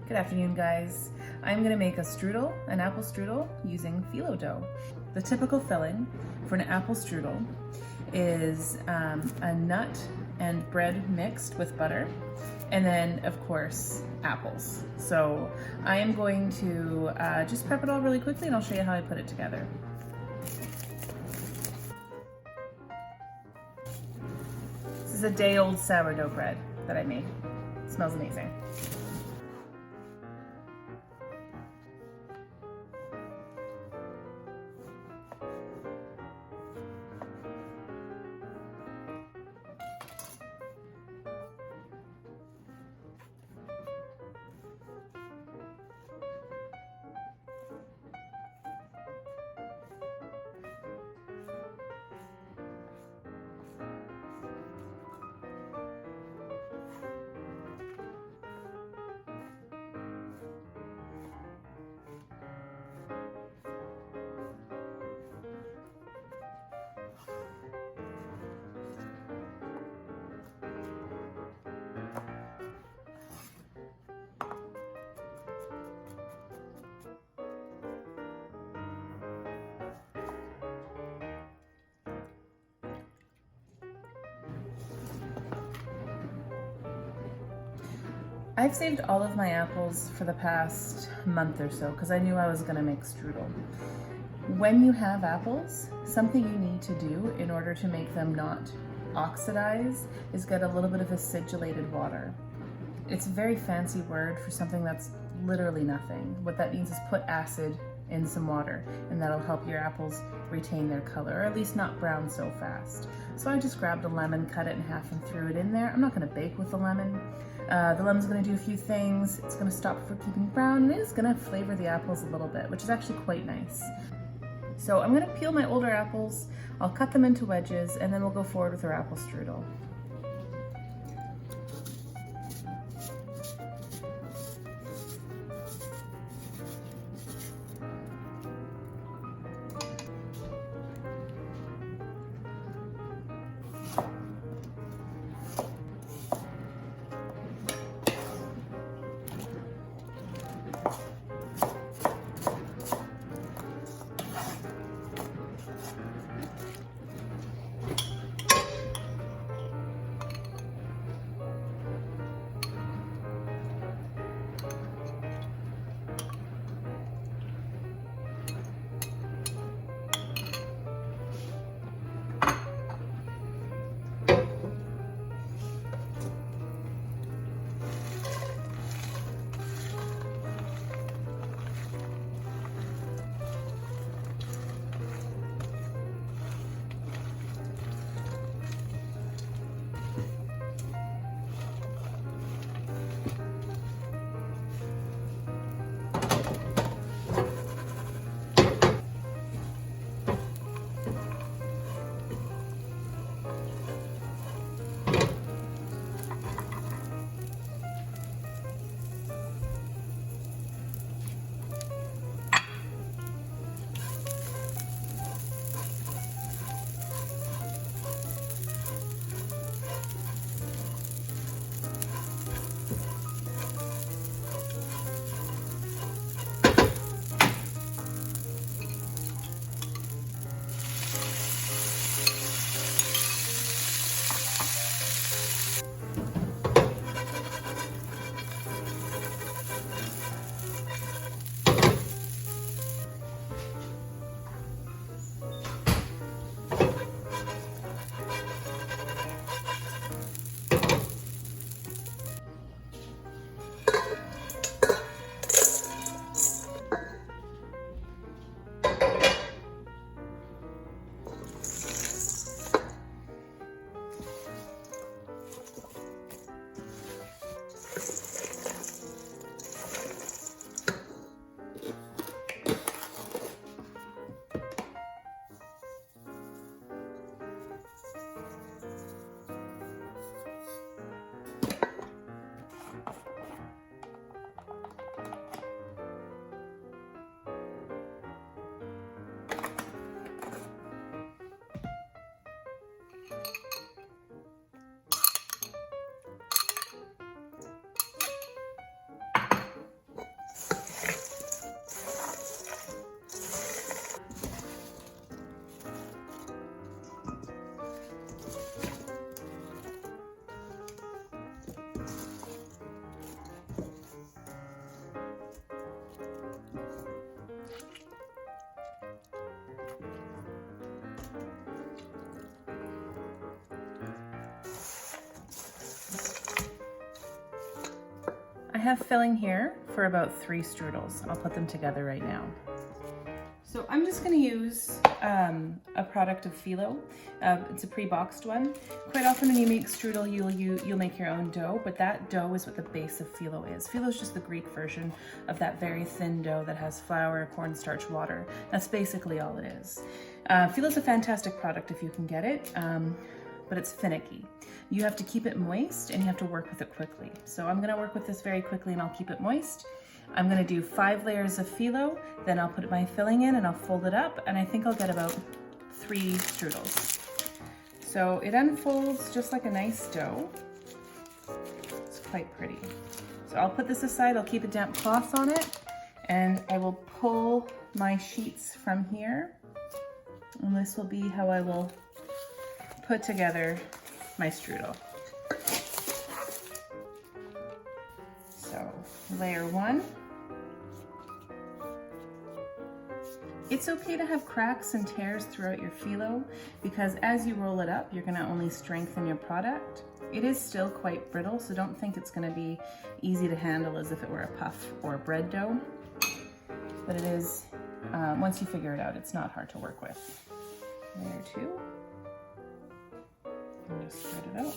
Good afternoon, guys. I'm gonna make a strudel, an apple strudel, using phyllo dough. The typical filling for an apple strudel is a nut and bread mixed with butter, and then of course apples. So I am going to just prep it all really quickly, and I'll show you how I put it together. This is a day-old sourdough bread that I made. It smells amazing. I've saved all of my apples for the past month or so because I knew I was gonna make strudel. When you have apples, something you need to do in order to make them not oxidize is get a little bit of acidulated water. It's a very fancy word for something that's literally nothing. What that means is put acid in some water, and that'll help your apples retain their color, or at least not brown so fast. So I just grabbed a lemon, cut it in half, and threw it in there. I'm not gonna bake with the lemon. The lemon's gonna do a few things. It's gonna stop it from keeping brown, and it's gonna flavor the apples a little bit, which is actually quite nice. So I'm gonna peel my older apples, I'll cut them into wedges, and then we'll go forward with our apple strudel. I have filling here for about 3 strudels. I'll put them together right now. So I'm just going to use a product of Phyllo. It's a pre-boxed one. Quite often when you make strudel, you'll make your own dough, but that dough is what the base of Phyllo is. Phyllo is just the Greek version of that very thin dough that has flour, cornstarch, water. That's basically all it is. Phyllo's a fantastic product if you can get it, but it's finicky. You have to keep it moist and you have to work with it quickly. So I'm going to work with this very quickly and I'll keep it moist. I'm going to do 5 layers of Phyllo, then I'll put my filling in and I'll fold it up, and I think I'll get about 3 strudels. So it unfolds just like a nice dough. It's quite pretty. So I'll put this aside, I'll keep a damp cloth on it, and I will pull my sheets from here, and this will be how I will put together my strudel. So layer 1. It's okay to have cracks and tears throughout your Phyllo because as you roll it up, you're going to only strengthen your product. It is still quite brittle, so don't think it's going to be easy to handle as if it were a puff or a bread dough. But it is, once you figure it out, it's not hard to work with. Layer 2. And just spread it out.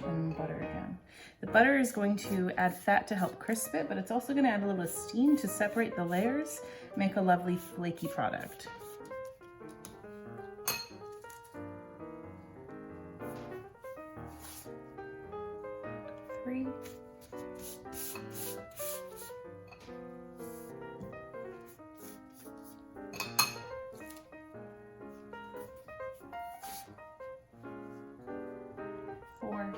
And butter again. The butter is going to add fat to help crisp it, but it's also going to add a little steam to separate the layers, make a lovely flaky product. Three. Four.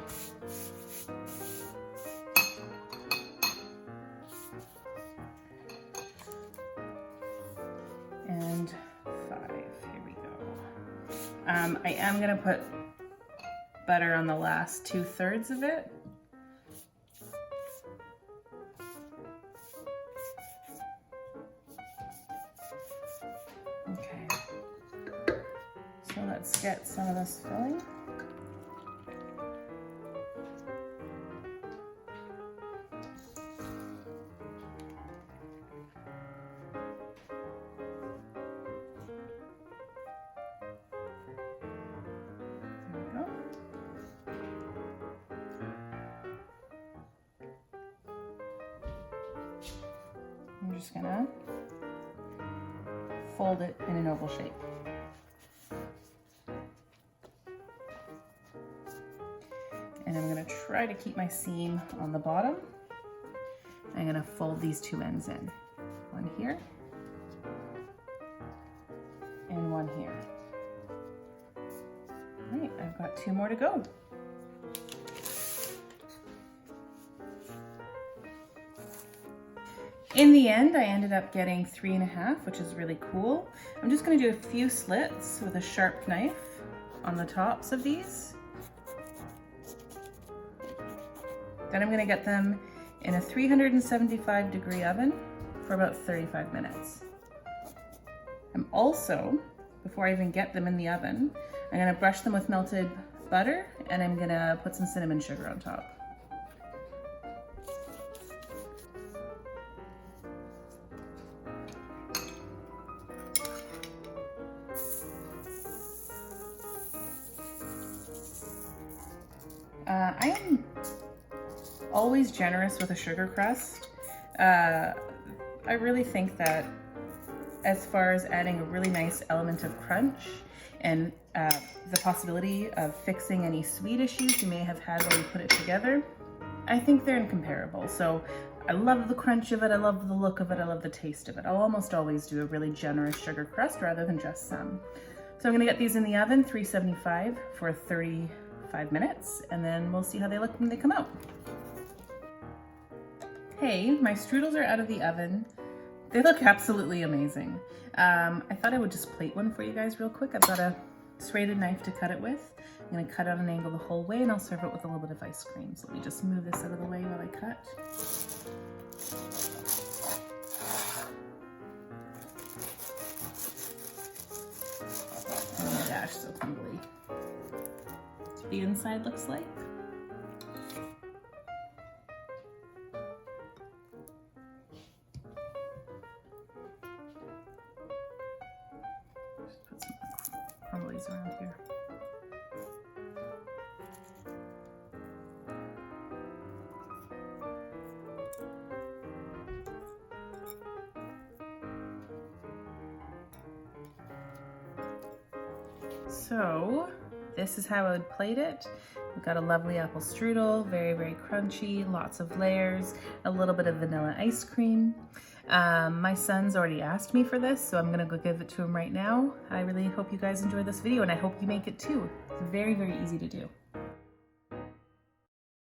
And 5, here we go. I am gonna put butter on the last 2/3 of it. Okay, so let's get some of this filling. I'm just gonna fold it in an oval shape. And I'm gonna try to keep my seam on the bottom. I'm gonna fold these 2 ends in. One here and one here. All right, I've got 2 more to go. In the end, I ended up getting 3½, which is really cool. I'm just gonna do a few slits with a sharp knife on the tops of these. Then I'm gonna get them in a 375-degree oven for about 35 minutes. I'm also, before I even get them in the oven, I'm gonna brush them with melted butter and I'm gonna put some cinnamon sugar on top. I am always generous with a sugar crust. I really think that as far as adding a really nice element of crunch and the possibility of fixing any sweet issues you may have had while you put it together, I think they're incomparable. So I love the crunch of it, I love the look of it, I love the taste of it. I'll almost always do a really generous sugar crust rather than just some. So I'm gonna get these in the oven, 375 for 35 minutes, and then we'll see how they look when they come out. Hey, my strudels are out of the oven. They look absolutely amazing. I thought I would just plate one for you guys real quick. I've got a serrated knife to cut it with. I'm gonna cut out an angle the whole way and I'll serve it with a little bit of ice cream. So let me just move this out of the way while I cut. Oh my gosh, so crumbly. That's what the inside looks like. these around here. So this is how I would plate it. We've got a lovely apple strudel, very, very crunchy, lots of layers, a little bit of vanilla ice cream. My son's already asked me for this, so I'm gonna go give it to him right now. I really hope you guys enjoy this video, and I hope you make it too. It's very, very easy to do.